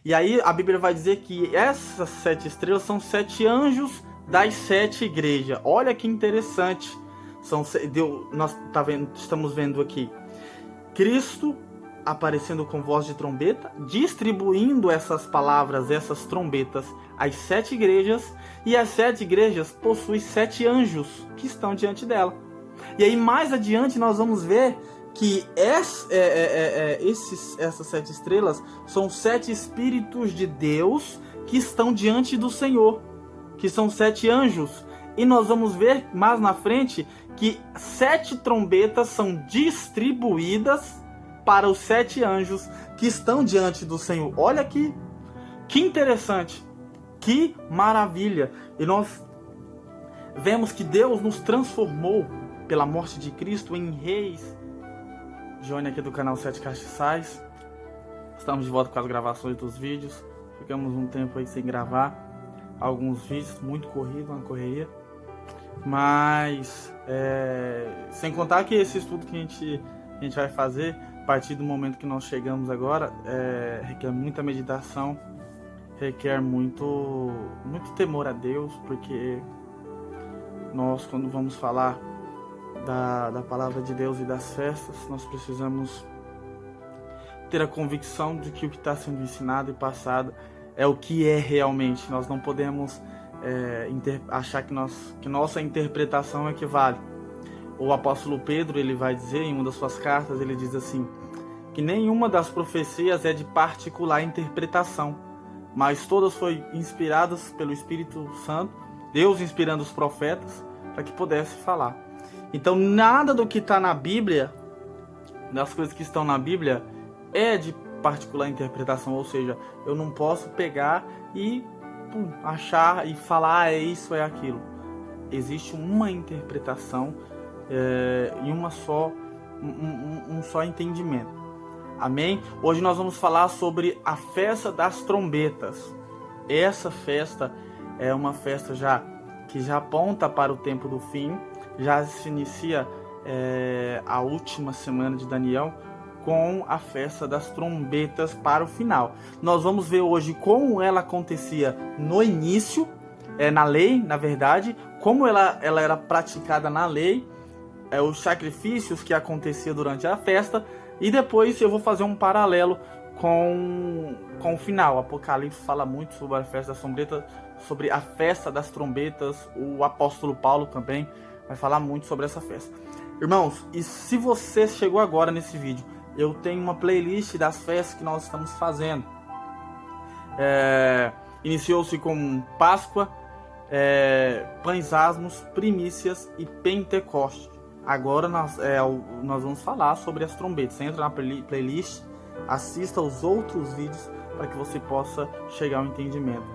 E aí a Bíblia vai dizer que essas 7 estrelas são 7 anjos das 7 igrejas. Olha que interessante. Estamos vendo aqui Cristo aparecendo com voz de trombeta, distribuindo essas palavras, essas trombetas às 7 igrejas, e as 7 igrejas possuem 7 anjos que estão diante dela. E aí mais adiante nós vamos ver que essas 7 estrelas são 7 espíritos de Deus que estão diante do Senhor, que são 7 anjos. E nós vamos ver mais na frente que 7 trombetas são distribuídas para os 7 anjos que estão diante do Senhor. Olha aqui, que interessante, que maravilha. E nós vemos que Deus nos transformou pela morte de Cristo em reis. Johnny aqui do canal 7 Castiçais. Estamos de volta com as gravações dos vídeos. Ficamos um tempo aí sem gravar alguns vídeos, muito corrido, uma correria. Mas, sem contar que esse estudo que a gente vai fazer, a partir do momento que nós chegamos agora, requer muita meditação, requer muito temor a Deus, porque nós, quando vamos falar da palavra de Deus e das festas, nós precisamos ter a convicção de que o que está sendo ensinado e passado é o que é realmente. Nós não podemos achar que nossa interpretação equivale. O apóstolo Pedro, ele vai dizer em uma das suas cartas, ele diz assim, que nenhuma das profecias é de particular interpretação, mas todas foram inspiradas pelo Espírito Santo, Deus inspirando os profetas para que pudesse falar. Então nada do que está na Bíblia, das coisas que estão na Bíblia, é de particular interpretação, ou seja, eu não posso pegar e achar e falar é isso, é aquilo. Existe uma interpretação e um só entendimento. Amém? Hoje nós vamos falar sobre a festa das trombetas. Essa festa é uma festa que já aponta para o tempo do fim. Já se inicia a última semana de Daniel com a festa das trombetas para o final. Nós vamos ver hoje como ela acontecia no início, na lei, na verdade, como ela era praticada na lei, os sacrifícios que aconteciam durante a festa, e depois eu vou fazer um paralelo com o final. O Apocalipse fala muito sobre a festa das trombetas, sobre a festa das trombetas. O apóstolo Paulo também vai falar muito sobre essa festa. Irmãos, e se você chegou agora nesse vídeo, eu tenho uma playlist das festas que nós estamos fazendo. Iniciou-se com Páscoa, Pães Asmos, Primícias e Pentecostes. Agora nós vamos falar sobre as trombetas. Entra na playlist, assista os outros vídeos para que você possa chegar ao entendimento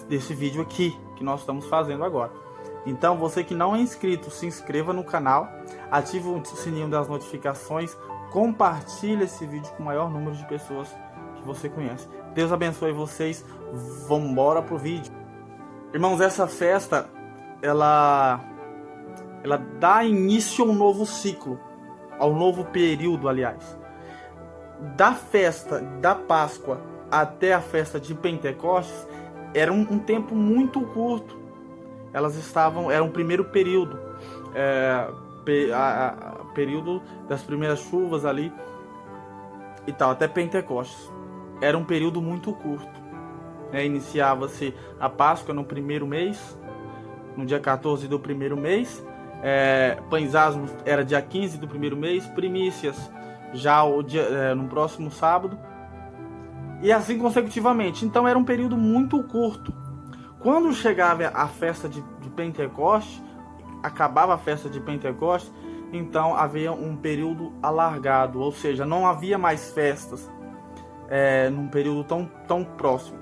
desse vídeo aqui que nós estamos fazendo agora. Então, você que não é inscrito, se inscreva no canal, ative o sininho das notificações, compartilhe esse vídeo com o maior número de pessoas que você conhece. Deus abençoe vocês. Vamos embora pro vídeo. Irmãos, essa festa, ela dá início a um novo ciclo, ao novo período, aliás. Da festa da Páscoa até a festa de Pentecostes, era um tempo muito curto. Era um primeiro período, período das primeiras chuvas ali e tal, até Pentecostes. Era um período muito curto. Iniciava-se a Páscoa no primeiro mês, no dia 14 do primeiro mês. Pães Asmos era dia 15 do primeiro mês. Primícias já no próximo sábado. E assim consecutivamente. Então era um período muito curto. Quando chegava a festa de Pentecostes, acabava a festa de Pentecostes, então havia um período alargado, ou seja, não havia mais festas num período tão próximo.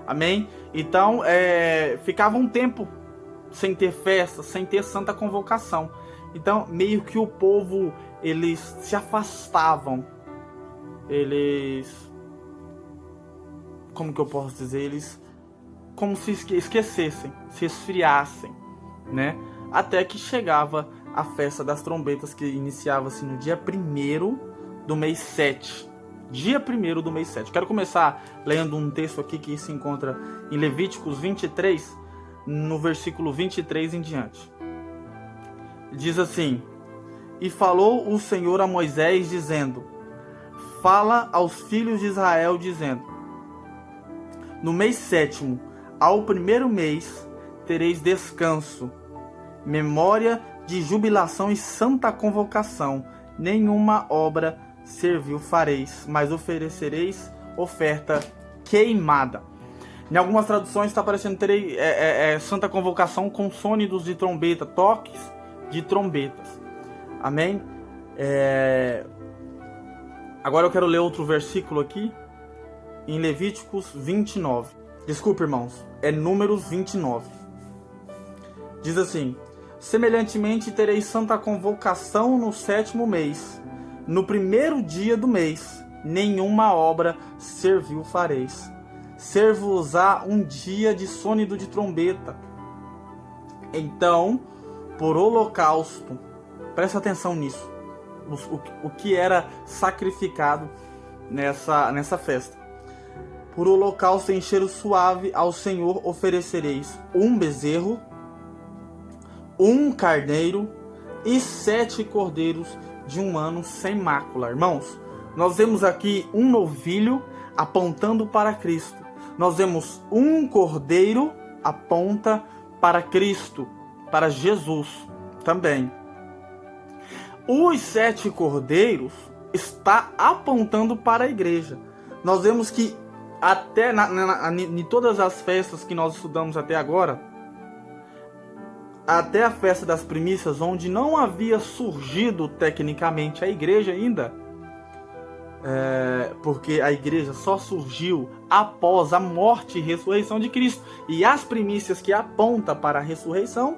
Amém? Então ficava um tempo sem ter festa, sem ter santa convocação. Então meio que o povo, eles se afastavam. Como que eu posso dizer? Eles como se esquecessem, se esfriassem, né? Até que chegava a festa das trombetas, que iniciava-se no dia 1º do mês 7. dia 1º do mês 7. Quero começar lendo um texto aqui que se encontra em Levíticos 23, no versículo 23 em diante. Diz assim: E falou o Senhor a Moisés, dizendo: Fala aos filhos de Israel, dizendo: No mês 7º, ao 1º mês, tereis descanso, memória de jubilação e santa convocação. Nenhuma obra servil fareis, mas oferecereis oferta queimada. Em algumas traduções está aparecendo santa convocação com sônidos de trombeta, toques de trombetas. Amém? Agora eu quero ler outro versículo aqui, em Levíticos 29. Desculpa, irmãos, é Números 29. Diz assim: Semelhantemente tereis santa convocação no 7º mês, no 1º dia do mês, nenhuma obra servil fareis. Ser-vos-á um dia de sônido de trombeta. Então, por holocausto, presta atenção nisso, o que era sacrificado nessa festa. Por holocausto em cheiro suave ao Senhor oferecereis um bezerro, um carneiro e 7 cordeiros de 1 ano sem mácula. Irmãos, nós vemos aqui um novilho apontando para Cristo. Nós vemos um cordeiro aponta para Cristo, para Jesus também. Os 7 cordeiros está apontando para a igreja. Nós vemos que até em todas as festas que nós estudamos até agora, até a festa das primícias, onde não havia surgido tecnicamente a igreja ainda, porque a igreja só surgiu após a morte e ressurreição de Cristo, e as primícias que apontam para a ressurreição,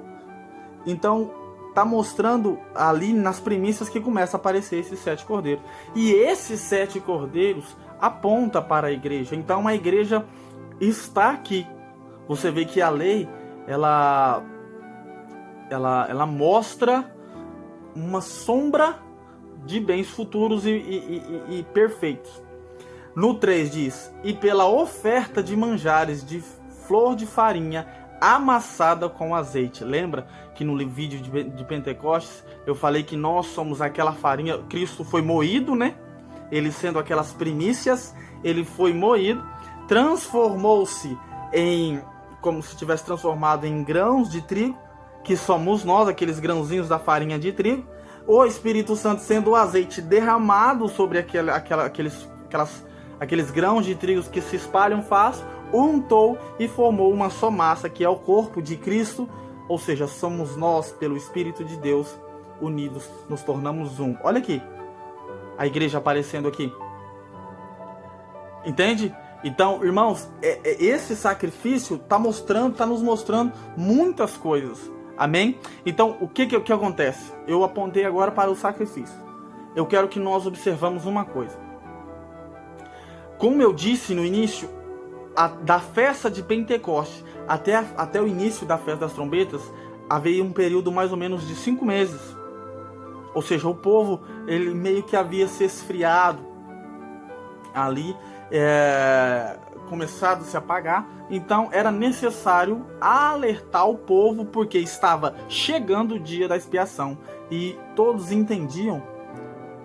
então está mostrando ali nas primícias que começa a aparecer esses 7 cordeiros, e esses 7 cordeiros aponta para a igreja. Então a igreja está aqui. Você vê que a lei ela mostra uma sombra de bens futuros e perfeitos. No 3 diz: E pela oferta de manjares de flor de farinha amassada com azeite. Lembra que no vídeo de Pentecostes eu falei que nós somos aquela farinha? Cristo foi moído, né? Ele sendo aquelas primícias, ele foi moído, transformou-se como se tivesse transformado em grãos de trigo, que somos nós, aqueles grãozinhos da farinha de trigo. O Espírito Santo sendo o azeite derramado sobre aqueles grãos de trigo que se espalham fácil, untou e formou uma só massa, que é o corpo de Cristo. Ou seja, somos nós, pelo Espírito de Deus, unidos, nos tornamos um. Olha aqui, a igreja aparecendo aqui. Entende? Então, irmãos, esse sacrifício está nos mostrando muitas coisas. Amém? Então, o que acontece? Eu apontei agora para o sacrifício. Eu quero que nós observamos uma coisa. Como eu disse no início, da festa de Pentecostes até o início da festa das trombetas, havia um período mais ou menos de 5 meses. Ou seja, o povo ele meio que havia se esfriado ali, começado a se apagar. Então era necessário alertar o povo, porque estava chegando o dia da expiação, e todos entendiam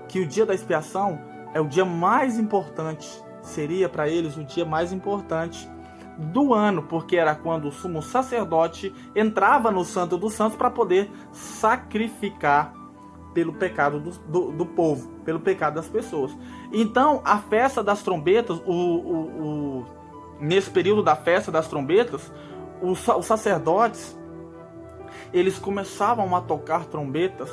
que o dia da expiação é o dia mais importante, seria para eles o dia mais importante do ano, porque era quando o sumo sacerdote entrava no Santo dos Santos para poder sacrificar pelo pecado do povo, pelo pecado das pessoas. Então a festa das trombetas, nesse período da festa das trombetas, os sacerdotes eles começavam a tocar trombetas,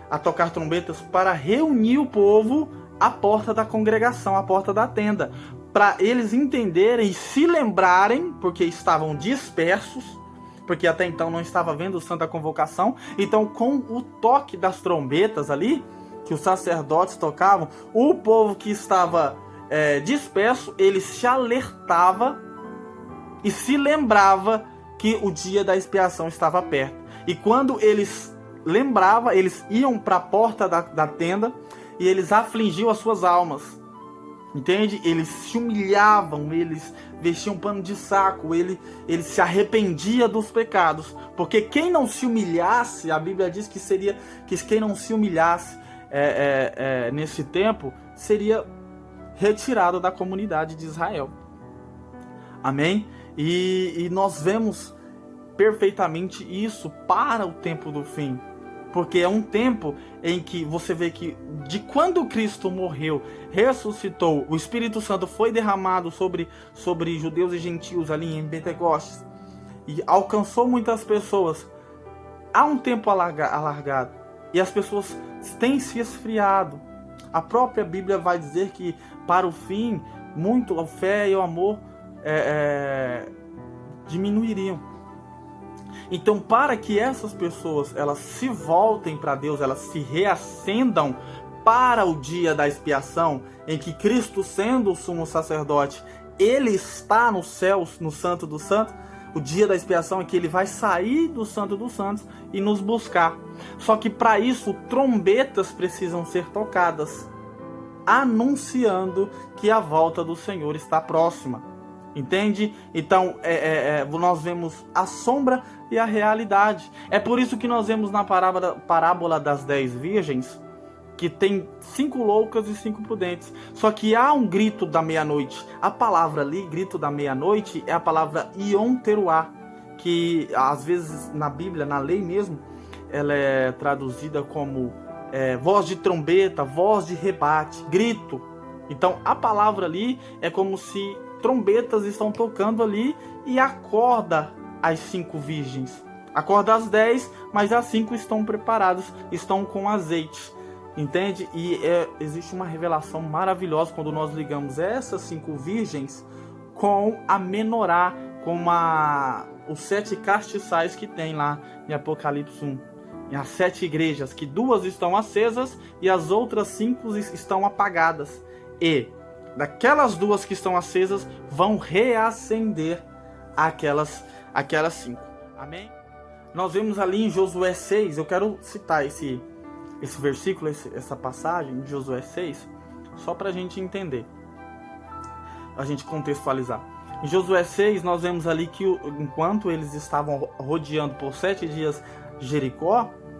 a tocar trombetas para reunir o povo à porta da congregação, à porta da tenda, para eles entenderem e se lembrarem, porque estavam dispersos, porque até então não estava vendo santa convocação. Então, com o toque das trombetas ali, que os sacerdotes tocavam, o povo que estava disperso, ele se alertava e se lembrava que o dia da expiação estava perto. E quando eles lembravam, eles iam para a porta da tenda, e eles afligiam as suas almas. Entende? Eles se humilhavam, eles vestiam pano de saco, ele se arrependia dos pecados. Porque quem não se humilhasse, a Bíblia diz que quem não se humilhasse nesse tempo, seria retirado da comunidade de Israel. Amém? E nós vemos perfeitamente isso para o tempo do fim. Porque é um tempo em que você vê que de quando Cristo morreu, ressuscitou, o Espírito Santo foi derramado sobre judeus e gentios ali em Pentecostes e alcançou muitas pessoas. Há um tempo alargado e as pessoas têm se esfriado. A própria Bíblia vai dizer que para o fim, muito a fé e o amor diminuiriam. Então, para que essas pessoas elas se voltem para Deus, elas se reacendam para o dia da expiação, em que Cristo, sendo o sumo sacerdote, ele está nos céus, no Santo dos Santos, o dia da expiação é que ele vai sair do Santo dos Santos e nos buscar. Só que para isso, trombetas precisam ser tocadas, anunciando que a volta do Senhor está próxima. Entende? Então, nós vemos a sombra e a realidade. É por isso que nós vemos na parábola das 10 virgens, que tem 5 loucas e 5 prudentes. Só que há um grito da meia-noite. A palavra ali, grito da meia-noite, é a palavra Yom Teruah, que às vezes na Bíblia, na lei mesmo, ela é traduzida como voz de trombeta, voz de rebate, grito. Então, a palavra ali é como se trombetas estão tocando ali e acorda as 5 virgens. Acorda as 10, mas as 5 estão preparadas, estão com azeite. Entende? E existe uma revelação maravilhosa quando nós ligamos essas 5 virgens com a menorá, com os 7 castiçais que tem lá em Apocalipse 1. E as 7 igrejas, que 2 estão acesas e as outras 5 estão apagadas. E daquelas 2 que estão acesas vão reacender aquelas 5. Amém? Nós vemos ali em Josué 6, eu quero citar esse versículo, essa passagem de Josué 6, só para a gente entender, a gente contextualizar. Em Josué 6, nós vemos ali que enquanto eles estavam rodeando por 7 dias Jericó,